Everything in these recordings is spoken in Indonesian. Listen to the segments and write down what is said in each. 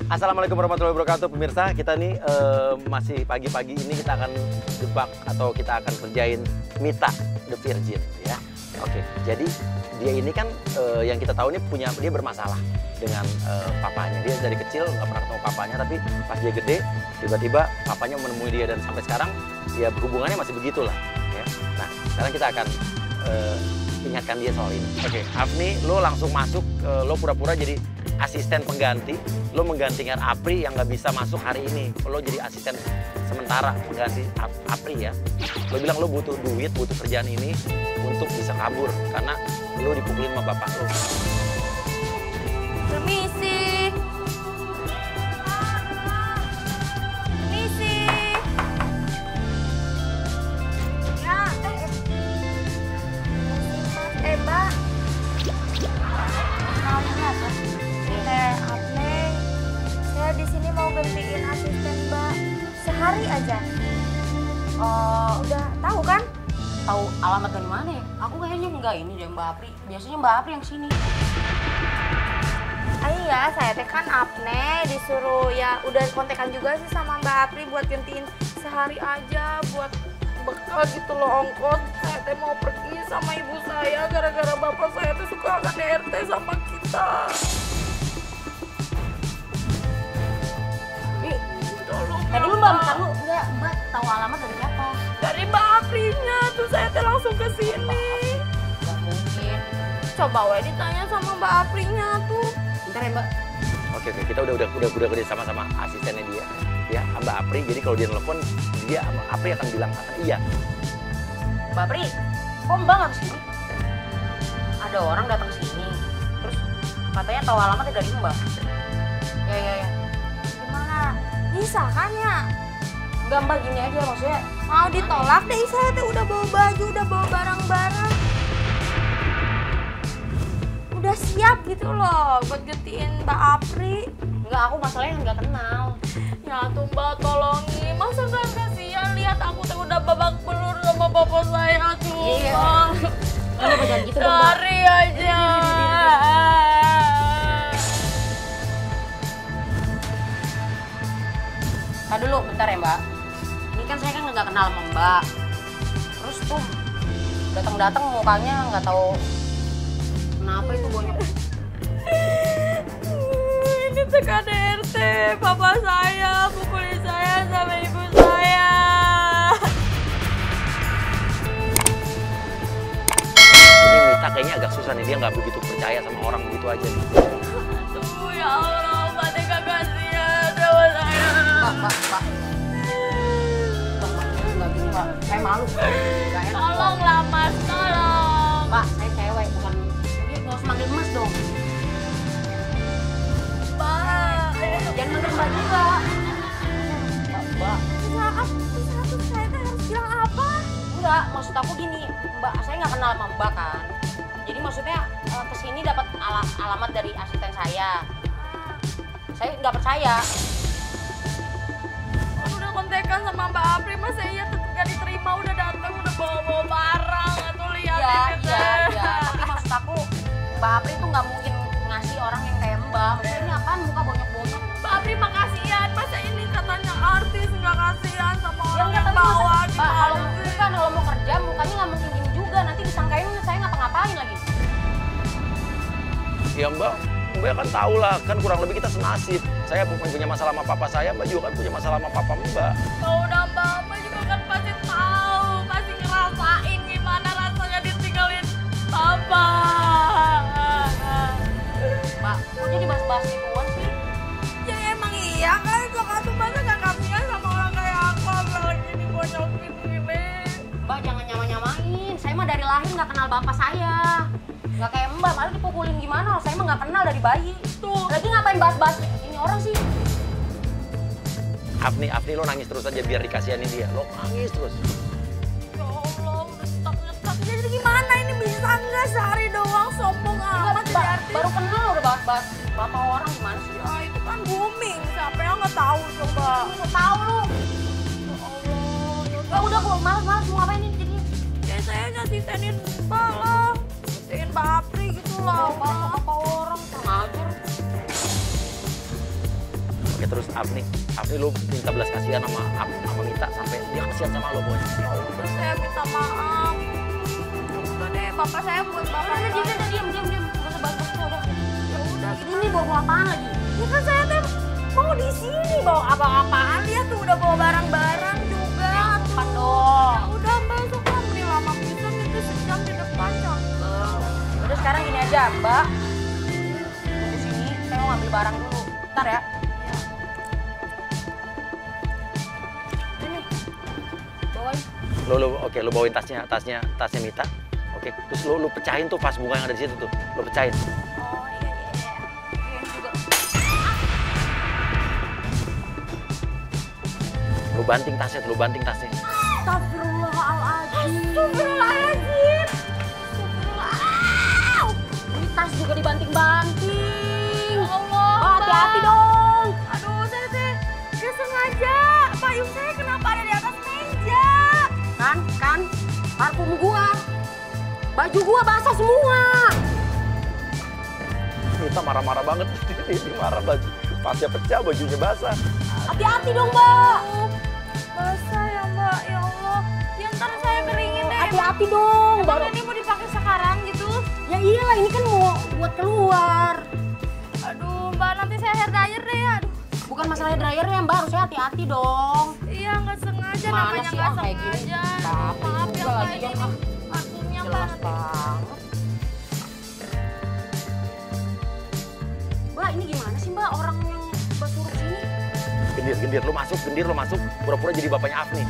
Assalamualaikum warahmatullahi wabarakatuh pemirsa. Kita nih masih pagi-pagi ini kita akan jebak atau kita akan kerjain Mita the Virgin ya. Oke, jadi dia ini kan yang kita tahu ini dia bermasalah dengan papanya. Dia dari kecil nggak pernah ketemu papanya, tapi pas dia gede tiba-tiba papanya menemui dia dan sampai sekarang ya hubungannya masih begitulah. Ya. Nah, sekarang kita akan ingatkan dia soal ini. Oke, Afni, lo langsung masuk, lo pura-pura jadi asisten pengganti. Lo menggantikan Apri yang nggak bisa masuk hari ini. Lo jadi asisten sementara pengganti Apri ya. Lo bilang lo butuh duit, butuh kerjaan ini untuk bisa kabur karena lo dipukulin sama bapak lo. Permisi. Permisi. Ya, Mbak. Namanya apa? Apne. Saya di sini mau gantiin asisten Mbak sehari aja. Udah tahu kan? Tahu alamat dari mana ya? Aku kayaknya enggak ini deh Mbak Apri. Biasanya Mbak Apri yang sini. Iya, saya teh kan Apne disuruh ya udah kontekan juga sih sama Mbak Apri buat gantiin sehari aja buat bekal gitu loh ongkos. Saya teh mau pergi sama ibu saya gara-gara bapak saya tuh suka KDRT sama kita. Tadi lu Mbak, bentar lu. Enggak, Mbak tahu alamat dari siapa? Dari Mbak Aprinya tuh saya teh langsung ke sini. Enggak mungkin. Coba we ditanya sama Mbak Aprinya tuh. Bentar ya Mbak. Oke, kita udah kerja sama asistennya dia ya, Mbak Apri. Jadi kalau dia nelfon dia Apri akan bilang iya. Mbak Apri, kok Mbak nggak kesini? Ada orang datang ke sini, terus katanya tahu alamatnya dari Mbak. Ya. Gimana? Bisa kan ya? Enggak Mbak, gini aja maksudnya. Mau ditolak deh, saya teh udah bawa baju, udah bawa barang-barang. Udah siap gitu loh buat gantiin Mbak Apri. Enggak, aku masalahnya nggak kenal. Ya tuh Mbak, tolongin. Masa nggak kasihan lihat aku teh udah babak belur sama bapak saya tuh. Iya. Udah jangan gitu dong Mbak. Cari aja. Tadi dulu, bentar ya Mbak. Ini kan saya kan nggak kenal sama Mbak. Terus tuh datang-datang mukanya nggak tahu kenapa itu bonyok. Ini tuh KDRT, papa saya pukulin saya sama ibu saya. Ini Mita kayaknya agak susah nih, dia nggak begitu percaya sama orang begitu aja nih. Aduh ya Allah, Mbak Tika kasihan sama saya. Pak. Nggak gini Pak, saya malu. Nggak enak. Tolonglah Mas, tolong. Pak, saya cewek, bukan. Jadi nggak usah manggil Mas dong. Mbak. Jangan manggil Mbak juga. Mbak. Terus saya teh harus bilang apa? Enggak, maksud aku gini, Mbak, saya nggak kenal sama Mbak kan. Jadi maksudnya kesini dapat alamat dari asisten saya. Saya nggak percaya. Udah kontekan sama Mbak Apri, masa iya tetep gak diterima, udah datang, udah bawa-bawa barang. Tuh lihat Iya. Tapi maksud aku, Mbak Apri tuh nggak mungkin ngasih orang yang kayak Mbak. Maksudnya ini apaan muka bonyok-bonyok? Mbak Apri mah kasihan, masa ini katanya artis nggak kasihan sama Ya orang enggak, yang tapi bawa Pak, kalau gimana sih? bukan kalau mau kerja mukanya nggak mungkin gini juga. Nanti disangkain saya ngapa-ngapain lagi. Ya Mbak kan tahu lah, kan kurang lebih kita senasib. Saya punya masalah sama papa saya, Mbak juga kan punya masalah sama papa Mbak. Oh, udah Mbak juga kan pasti tahu, pasti ngerasain gimana rasanya ditinggalin papa. Mbak, kok jadi bahas-bahas gituan sih? Ya emang iya kan, kakak tuh masa gak kasihan sama orang kayak aku, apalagi dibonyokin gini. Mbak jangan nyama-nyamain, saya mah dari lahir nggak kenal bapak saya. Nggak kayak Mbak, malah dipukulin gimana, saya mah nggak kenal dari bayi. Tuh. Lagi ngapain bahas-bahas ini orang sih? Afni lo nangis terus aja biar dikasihanin dia. Lo nangis terus. Ya Allah, udah stuck. Jadi gimana ini bisa nggak sehari doang sombong amat jadi artis? Baru kenal udah bahas-bahas bapak orang gimana sih? Ya itu kan booming, siapa yang nggak tahu coba. Nggak tahu lu. Ya Allah, Ya udah kok, malas mau ngapain ini jadi? ya saya nyasisenin Mbak lah, nyasisenin Mbak Apri gitu lah. Bapak orang kurang ajar. Oke, terus Afni lu minta belas kasihan sama Mita sampai dia kasihan sama lo, Boy. Ya udah, saya minta maaf. Udah deh, bapak saya buat bapak. Udah, diam. Gak usah bahas udah. Ya udah, Ini bawa apaan lagi? ya kan saya teh mau di sini bawa apa-apaan, dia tuh udah bawa barang-barang juga. Depan dong. Ya udah Mbak, itu kan beli lama pisan itu sejam di depan cakep. Udah sekarang gini aja, Mbak. Tunggu sini, saya mau ngambil barang dulu. Bentar ya. Ini. Bawain. Oke, lu bawain tasnya Mita. Oke, terus lu pecahin tuh vas bunga yang ada di situ tuh. Lu pecahin. Oh iya. Ini juga. Lu banting tasnya. Astagfirullahaladzim. Astagfirullahaladzim. Ini tas juga dibanting-banting. Ya Allah, Mbak, hati-hati dong. Aduh, saya teh gak sengaja. Payung saya kenapa ada di atas meja? Kan, parfum gua. Baju gua basah semua. Mita marah-marah banget. Ini marah baju. Pasnya pecah, bajunya basah. Hati-hati dong, Mbak. Basah ya Mbak, ya Allah. Ya ntar saya keringin deh. Hati-hati dong. Emang ini mau dipakai sekarang gitu? Ya iyalah, ini kan mau buat keluar. Aduh Mbak, nanti saya hair dryer deh ya. Aduh, Bukan masalah dryer ya, Mbak. Harusnya hati-hati dong. iya nggak sengaja, Mana namanya sih, nggak kayak gini? sengaja. Apa Maaf ya juga Mbak, lagi, ini ah. parfumnya Mbak. Jelas banget. Mbak, ini gimana sih, Mbak? Orang yang Mbak suruh sini. Gendir, lu masuk. Pura-pura jadi bapaknya Afni.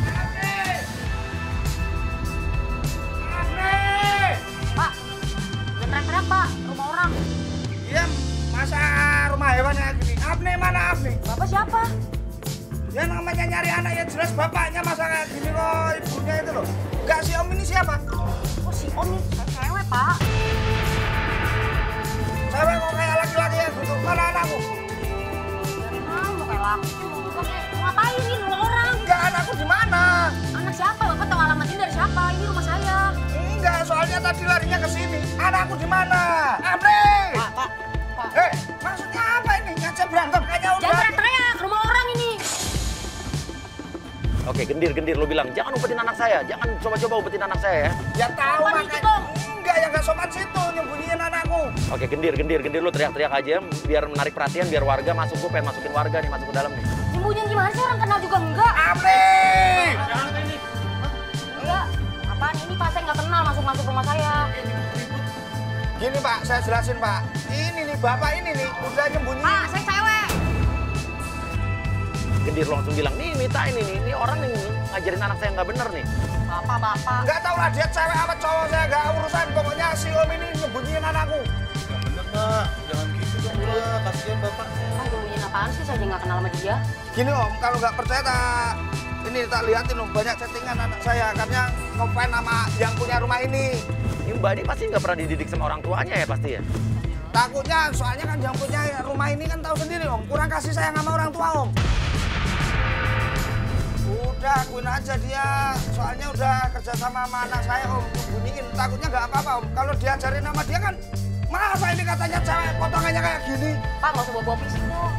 Pak, jangan teriak-teriak, Pak. Rumah orang. Iya, masa rumah hewan kayak gini? Afni mana Afni? Bapak siapa? Ya namanya nyari anak ya jelas bapaknya, masa kayak gini kok ibunya itu loh. Enggak, si Om ini siapa? Oh, si Om nih. Cewek, Pak. Cewek kok kayak laki-laki ya gitu. Mana anakku? Dari mana mau kayak laki? Mau ngapain ini rumah orang? Enggak, anakku di mana? Anak siapa? Bapak tahu alamat ini dari siapa? Ini rumah saya. Enggak, soalnya tadi larinya ke sini. Anakku di mana? Afni! Pak. Maksudnya apa ini? Ngajak berantem kayaknya udah. Jangan teriak-teriak. Rumah orang ini. Oke, gendir, lu bilang, jangan umpetin anak saya. Jangan coba-coba umpetin anak saya ya. Ya tahu Sopan makanya. dikit dong. Enggak, ya enggak sopan situ nyembunyiin anakku. Oke, gendir, lu teriak-teriak aja biar menarik perhatian, biar warga masuk. Gue pengen masukin warga nih, masuk ke dalam nih. Sembunyian gimana sih? Orang kenal juga enggak. Afni! Enggak. Apaan ini, Pak? Saya nggak kenal masuk-masuk rumah saya. Gini Pak, saya jelasin Pak. Ini nih, bapak ini nih, udah nyembunyiin. Pak, saya cewek. Gendir lu langsung bilang, nih Mita ini orang yang ngajarin anak saya nggak bener nih. Bapak. Nggak tahu lah dia cewek apa cowok, saya nggak urusan. Pokoknya si Om ini nyembunyiin anakku. Yang bener Mbak, jangan gitu dong Mbak, kasihan bapaknya. Ah, sembunyiin apaan sih? Saya aja nggak kenal sama dia. Gini Om, kalau nggak percaya ini tak lihatin Om, banyak chattingan anak saya. Karena ngefans sama yang punya rumah ini. Ini Mbak ini pasti nggak pernah dididik sama orang tuanya ya pasti ya. Takutnya, soalnya kan yang punya rumah ini kan tahu sendiri Om, kurang kasih sayang sama orang tua Om. Udah, akuin aja dia. Soalnya udah kerja sama anak saya Om, nyembunyiin. Takutnya nggak apa-apa Om. Kalau diajarin sama dia kan, masa ini katanya cewek potongannya kayak gini. Pak, nggak usah bawa-bawa fisik dong.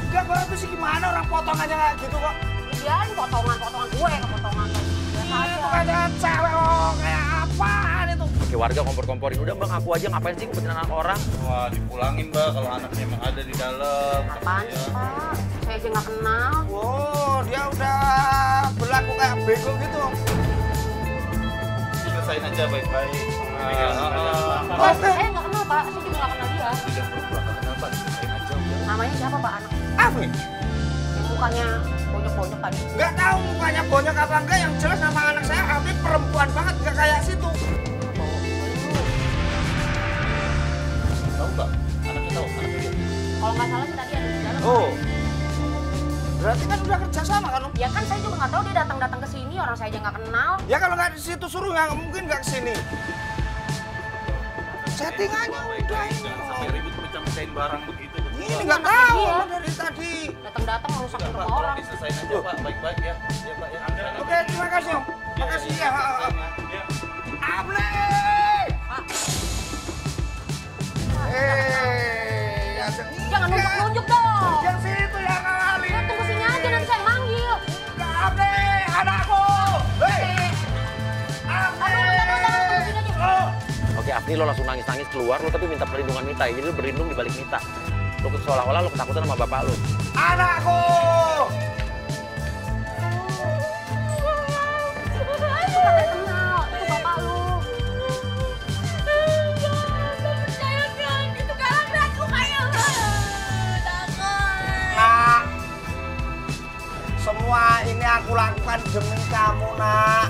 Enggak, bagus sih gimana orang potongannya kayak gitu kok. Biarin potongan gue, potongan. Biasa Ini aja. bukannya cewek kayak apaan itu. Oke, warga kompor-komporin. Udah Bang, aku aja ngapain sih ngumpetin anak orang. Wah, dipulangin Mbak kalau anaknya emang ada di dalam. Apaan sih, Pak? Saya aja nggak kenal. Wow, dia udah berlaku kayak bego gitu Om. Selesain aja baik-baik. Pak, saya nggak kenal, Pak. Saya juga nggak kenal dia. Tidak perlu kenal Pak, selesain aja udah. Namanya siapa, Pak? Anak Afni? yang mukanya bonyok-bonyok tadi. Nggak tahu mukanya bonyok apa enggak, yang jelas nama anak saya Afni perempuan banget, nggak kayak situ. Tahu nggak? Anaknya tahu, anaknya dia. Kalau nggak salah sih tadi ada di dalam. Oh, berarti kan udah kerja sama kan Om? Ya kan saya juga nggak tahu dia datang ke sini, orang saya aja nggak kenal. Ya kalau nggak di situ suruh nggak mungkin nggak kesini. Settingannya udah ini. Jangan sampai ribut pecah-pecahin barang begitu. Ini Iya, nggak anak tahu dia. Om, dari tadi. Datang merusak Pak, rumah tolong orang. diselesain aja Pak, baik-baik ya. Ya Pak ya. Oke, terima kasih Om. Terima kasih ya. Ya. Afni! Pak, Ya, jangan nunjuk-nunjuk Ini lo langsung nangis-nangis keluar, lo tapi minta perlindungan Mita. Jadi lo berlindung di balik Mita. Lo seolah-olah lo ketakutan sama bapak lo. Anakku! Itu katanya kenal, itu bapak lu. Nak, semua ini aku lakukan demi kamu, nak.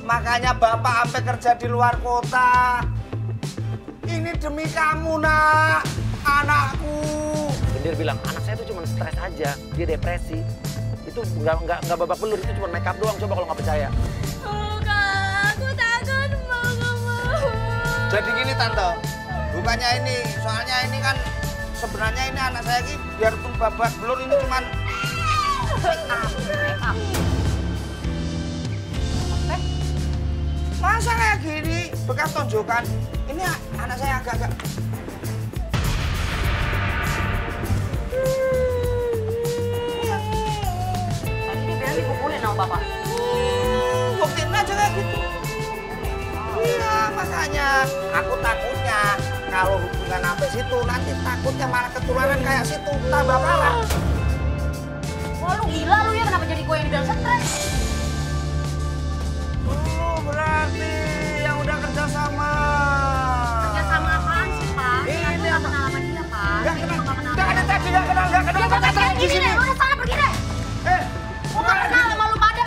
Makanya bapak sampai kerja di luar kota. Ini demi kamu, nak. Anakku. Gendir bilang, anak saya tuh cuma stres aja, dia depresi. Itu nggak babak belur, itu cuma make up doang. Coba kalau nggak percaya. Aku takut mau. Jadi gini, Tante. Bukannya ini, soalnya ini kan sebenarnya ini anak saya ini biarpun babak belur ini cuman Make up. masa kayak gini bekas tonjokan. Ini anak saya agak-agak Tadi dia bilang dipukulin sama bapak. buktiin aja kayak gitu. Iya, makanya aku takutnya kalau hubungan sampai situ nanti takutnya malah ketularan kayak situ, tambah parah. Wah lu gila lu ya, kenapa jadi gue yang dibilang stres? Berarti yang udah kerja sama. Kerja sama apaan sih, Pak? Ini Aku nggak apa? kenal sama dia, Pak. Nggak Dia kenal, juga nggak nggak kenal tadi, nggak kenal Ya gue di kayak gini sini. deh, lu udah sana pergi deh. Gue nggak kenal sama lu pada.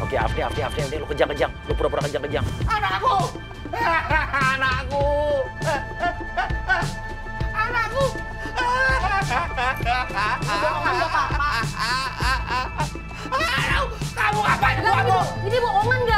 Oke, Afni, lo kejang-kejang. Lo pura-pura kejang-kejang. Anakku, anakku, anakku. Bohongan gak, Pak? Kamu ngapain Enggak, kamu? ini bohongan gak?